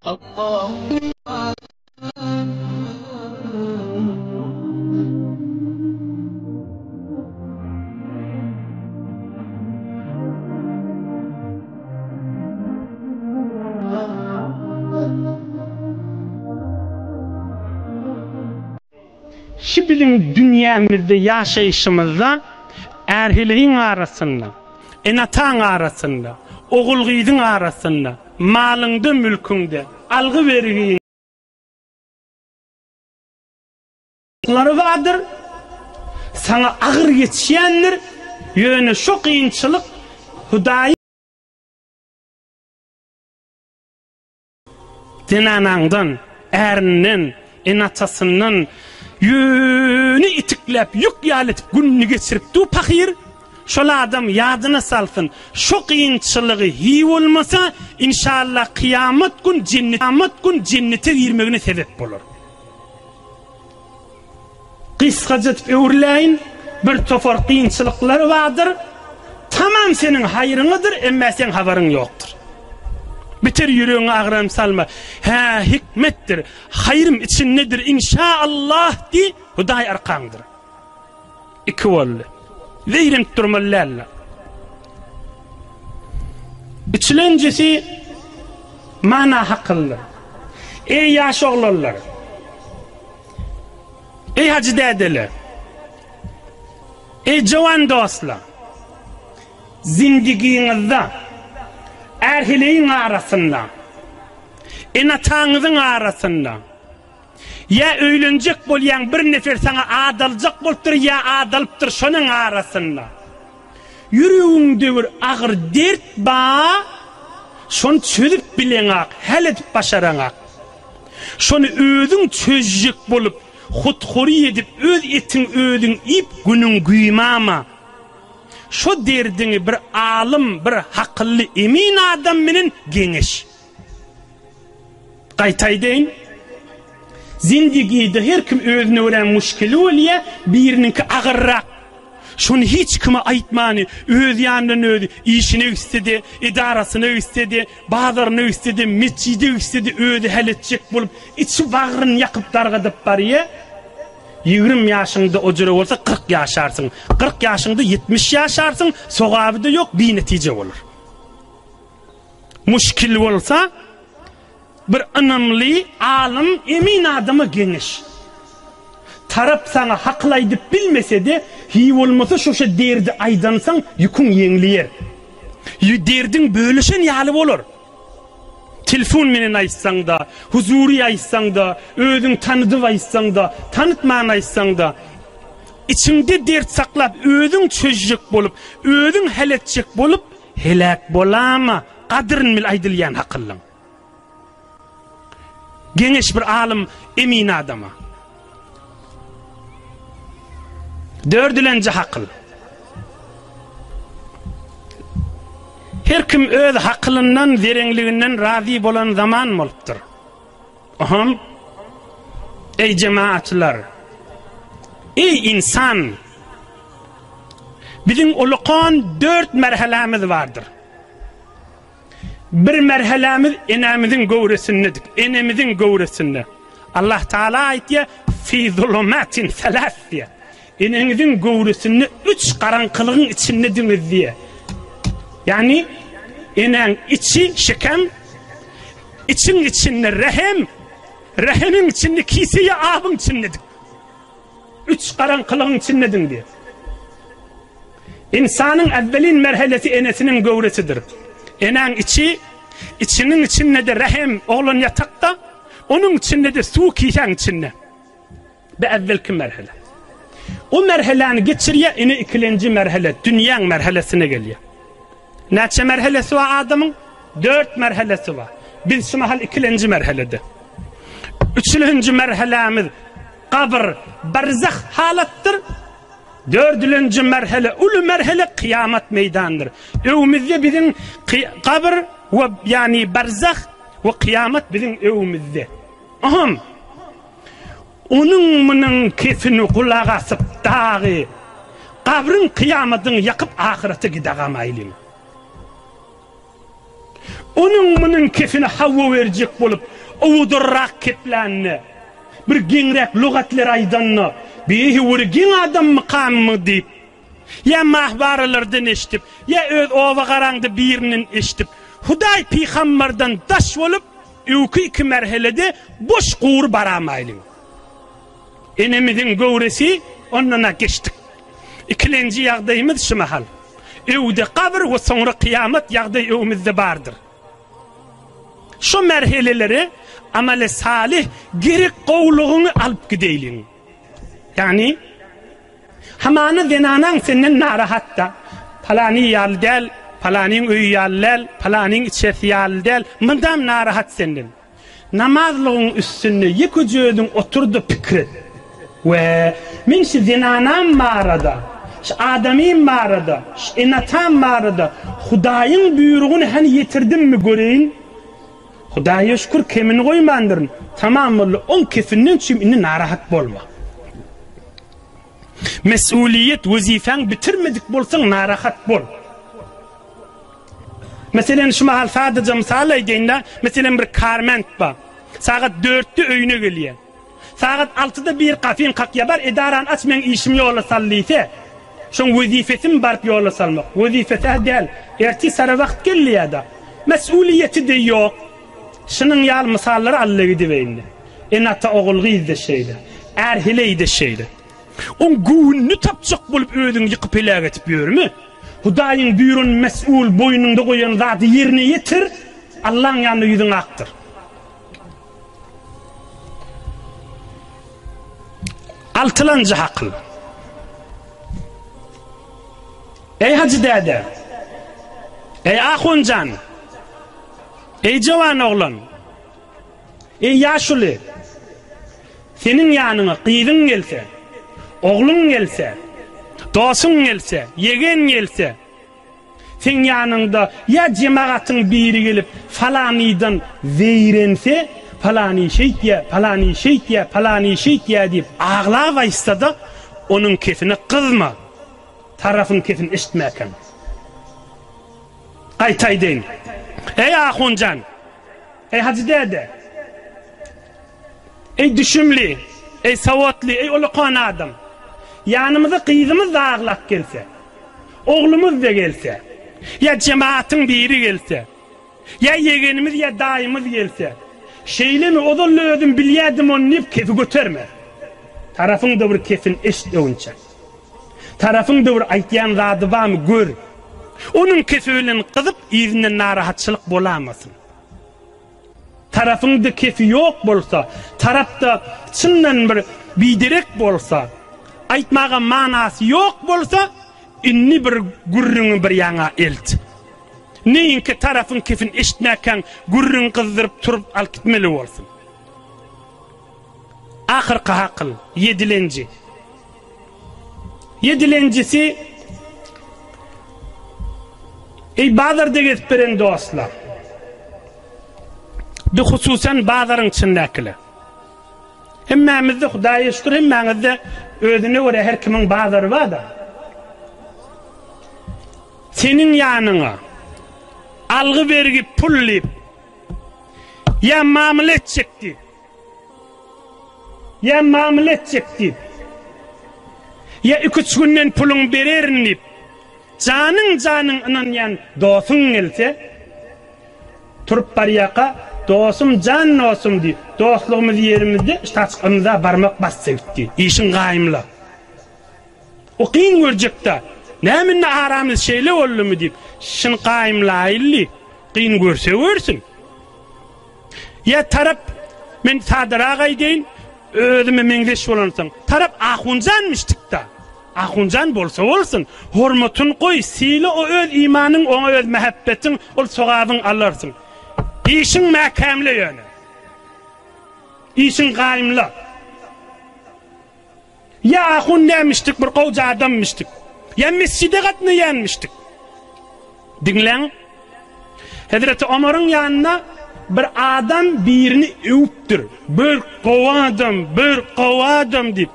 Şu bizim dünyamızda yaşayışımızda erhiliğin arasında, enatan arasında, oğulgıydın arasında, malında, mülkünde, algı vergiyin vardır. Sana ağır geçenler, yönü şu kıyınçılık, Hudayı dinanandan, erinin, enatasının, yönü itiklep, yük yaletip, gününü geçirip, du pakir, şola adam yadına salsın, şu kıyınçılığı hiy olmasa, inşallah kıyamet gün cennete girmegine sebep olur. Kıskaca tip öğürleyin, bir tofor kıyınçılıkları vardır, tamam senin hayrınıdır, ama sen haberin yoktur. Bitir yüreğine ağıram salma. Ha hikmettir, hayrım için nedir inşaallah di, Huday arkandır. İki oldu. Veyrim durmalarla. Üçüncüsü mana hakkıdır. Ey yaş oğullar, ey hacı dedeler, ey cavan dostlar, zindiginizde erhiliğin arasında, enatanızın arasında, ya öylenecek bolyan bir nefer sana adalcak boltur ya adalıptır şonun arasında. Yüreğinde bir ağır dert ba, şonu çözüp bilenak, hal edip başaranak. Şonu özün çözecek bolup, hutkuri edip, öz etin özün ip günün güymama. Şu derdini bir alim, bir hakıllı, emin adam minin geniş. Qaytay deyin, zindigide her kim özüne öğren müşkili oluyor, birininki ağırrak. Şunu hiç kime aytmani, öz yandan özü, işini istedi, idarasını istedi, bazarını istedi, mescidi istedi, özü halledecek bulup, içi bağırını yakıp dargadıp bariye, 20 yaşında ocura olsa 40 yaşarsın. 40 yaşında 70 yaşarsın. Sogabı da yok, bir netice olur. Müşkil olsa bir önemli, alim, emin adamı geniş. Tarap sana haklaydı bilmese de hiy olmasa şu derdi aydansan yükün yengliyer. Derdin bölüşen yalı olur. Telefon menen aytsan da, huzuri aytsan da, özün tanıdıp aytsan da, tanıtman aytsan da, içinde dert saklap, özün çözecek bolup, özün heletecek bolup, helak bolama, kadrin mil aydılyan hakıllan. Geniş bir alim, emin adama. Dördülence hakıl. Her kim öz hakkılından, verenliğinden razı bolan zaman oluptur. Aham, ey cemaatçılar, ey insan, bizim ulukan 4 merhalemiz vardır. Bir merhalemiz enemizin gövresindedir, enemizin gövresinde. Allah Teala aytiye, fi zulumatin selasya, enemizin gövresinde 3 karanlığın içindedir diye. Yani enen içi şekem, için içinde rehem, rehemin içinde kiseye abın içindedir. 3 karanlığın içindedir diye. İnsanın evvelin merhalesi enesinin gövresidir. Enen içi, içinin içinde de rehem, oğlun yatakta, onun içinde de su kiyen içinde. Ve evvelki merhale. O merhaleni geçiriyor, ene ikinci merhale, dünyanın merhalesine geliyor. Neçe merhalesi var adamın? 4 merhalesi var. Biz şu mahal 2. merhalede. 3. merhalemiz kabr, barzah halattır. 4. merhale, ulu merhale kıyamet meydandır. Evimizde bizim kabr ve yani barzah ve kıyamet bizim evimizde. Aham. Onun bunun kefini kulağa asıp dağı, kabrın kıyametini yakıp ahirete gidagamaylim. Onun bunun kefine havva verecek bolup owudurrak keplanne bir genrek lugatlar aydanna bihi wurgin adam maqamı deyip ya mahbaralardan eşitip ya öz ova qarangda birinin eşitip Huday peygamberden daş bolup iki merhelede boş qur baramaylı. Enemizin gövresi ondan geçtik. İkinci yağdayımız şu mahal. Evde kabr ve sonra kıyamet yağday evimizde vardır. Şu merheleleri amel-i salih gerek qovluğunu alıp gideylin. Yani hamanı zenanan senden narahatta palani yal del, palanin öy yallel, palanin içesi yal del, mındam narahat senden. Namazlığın üstünde yıkıcıydın oturdu fikret. Ve min şu zenanan mağarada, şu adami mağarada, şu inatan mağarada Hudayın buyruğunu hani yetirdim mi göreyin? Hudaya şükür kemini koymandırın. Tamam oğlu, on kefinden çünkü narahat bolma. Mesuliyet, vazifen bitirmedik bolsan narahat bol. Mesela şu mahal sadece misal edeyinde, mesela bir karment var. Saat 4'te öyüne geliyor. Saat 6'da bir kafin kakya var, edaran açmayan işim yola sallıysa, şun vazifesim barp yola salmak. Vazifesi değil, erti sarı vakt geliyor da. Mesuliyeti de yok. Şunun yal misalları Allah'a gidiveyinde. Enata oğul gizde şeyde. Erhileyde şeyde. On gününü tapçak bulup ödün yıkıp ilag etip mu? Hudayın buyurun mesul boynunda koyan zatı yerine yetir. Allah'ın yanında yüzün aktır. Altılancı haklı. Ey hacı dede. Ey ahuncan. Ey cavan oğlan. Ey yaşlı. Senin yanına kıydın gelse, oğlun gelse, dostun gelse, yegen gelse, sen yanında ya cemaatın biri gelip falaniden zeyrense, falani şeyt ya, falani şeyt ya, falani şeyt ya deyip ağlayısta da onun kefine kızma. Tarafın kefini işitmeyken. Aytay deyin. Ey ahuncan, ey hacı dede, ey düşümlü, ey savatlı, ey ulukan adam, yanımıza kızımız da ağlak gelse, oğlumuz da gelse, ya cemaatin biri gelse, ya yegenimiz ya dayımız gelse, şeyle mi odallı ödüm bilyedim onu nip kefi götürme. Tarafın da bir kefin eşit önce. Tarafın da bir aytyan radı var mı gör. Onun kefiyle kızıp izinden narahatçılık bulamasın. Tarafında kefi yok bolsa, tarafta çından bir bidirek bolsa, aytmağa manası yok bolsa, inni bir gurrunu bir yana elt. Neyinki tarafın kefin işitmeken gurrun kızdırıp turup al gitmeli olsun. Ahırkı hakıl, yedilenci. Yedilencisi, ey bazarda gezip veren dostlar. De hususen bazarın içindekili. Hemmemizde Hudaya şükür, hemmemizde özüne göre her kimin bazarı var da. Senin yanına algı vergi pullip ya mamule edecekti, ya mamule edecekti, ya 2-3 günden pulun bererinip canın anan yan dostun gelse turup bariyaka dostum can olsun diye dostluğumuz yerimizde taçqımıza barmak bassa gitti. İşin qayımla. O kıyın görecek de neminne aramız şeyle oldu mu deyip şın qayımla illi kıyın görse görsün. Ya tarap men sadara gaydeyin özüme mengleş olansın. Tarap ahuncanmıştık da. Ahuncan bolsa olsun. Hormatun koy, sile o öz imanın, ona öz mehabbetin, ol soğabın alırsın. İşin makamlı yönü. İşin qayımlı. Ya ahun neymiştik, bir koca adammıştık. Ya mescide katını yenmiştik. Dinlen. Hazreti Ömer'in yanına bir adam birini övüptür. Bir kovadım deyip.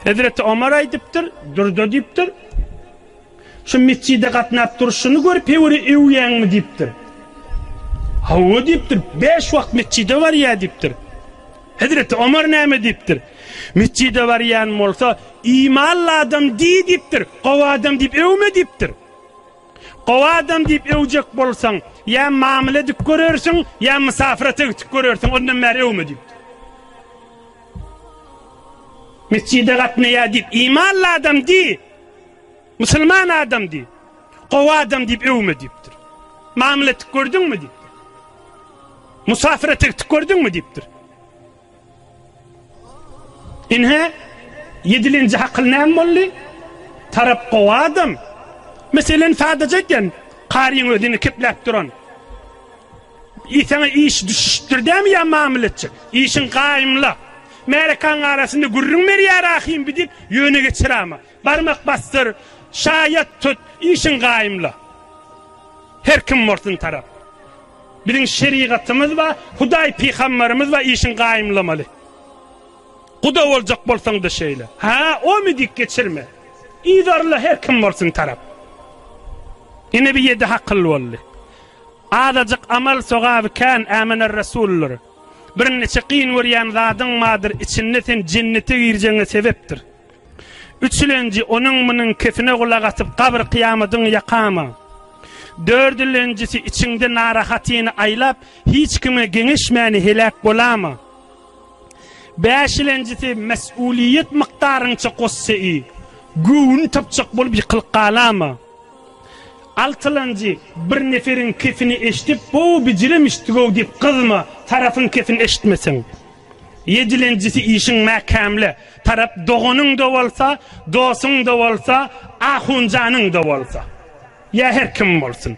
Hazreti Ömer aydıptır, durdu deyiptir. Şu mescide katınap duruşunu görüp evri evyen mi deyiptir. Hawa diptir. 5 vakt mescide var ya diptir. Hazreti Ömer näme diptir? Mescide var yan bolsa imanlı adam diptir. Gowa adam dip ewme diptir. Gowa adam dip ewjek bolsaň ya mamule dip görersiň ya musafirete dip görersiň ondan bäri ewme diptir. Mescide gatnaya dip imanlı adam di. Müslüman adam di. Gowa adam dip ewme diptir. Mamule dip gördüňmi diptir. Musafirete dip gördüňmi diptir. İnhe yedilinci hakılnan molli tarap gowa adam. Meselen sadece qariyň ödini kepläp duran. İsana iş düşürdüm ya mamuletçi. İşin qaymla. Amerikan arasında gurrun meri yarahim bidip yöne geçirama. Barmak bastır, şayet tut, işin qaymla. Her kim morsun tarap. Bizim şeriatımız var, Huday peygamberimiz var, işin qaymlamalı. Kuda olacak bolsaň da şeýle. Ha, o mu dik geçirme. İdarla her kim bolsun tarap. Ine bir yedi hakıl bolly. Adacık amal sogaby kan amaner rasullar. Bir neçe qyn wurýan zadyň madyr içinde sen jennete girjeňe sebepdir. Üçlenji onuň munyň kefine gulak atyp kabr kıyamadyň ýakama. Dördülencisi içinde narahatyny aýlap hiç kime geňeşmäni helak bolama. Beşilencisi mesuliyet miktarınca qossy. Gün tapçak bolup ýykylgalama. Altılancı bir neferin kefini eşitip bu bicirim iştigo dip kızma tarafın kefini eşitmesin. Yedilencisi işin mäkämli taraf doğunun da bolsa, dosun da bolsa, ahuncanın da bolsa. Ya her kim bolsun.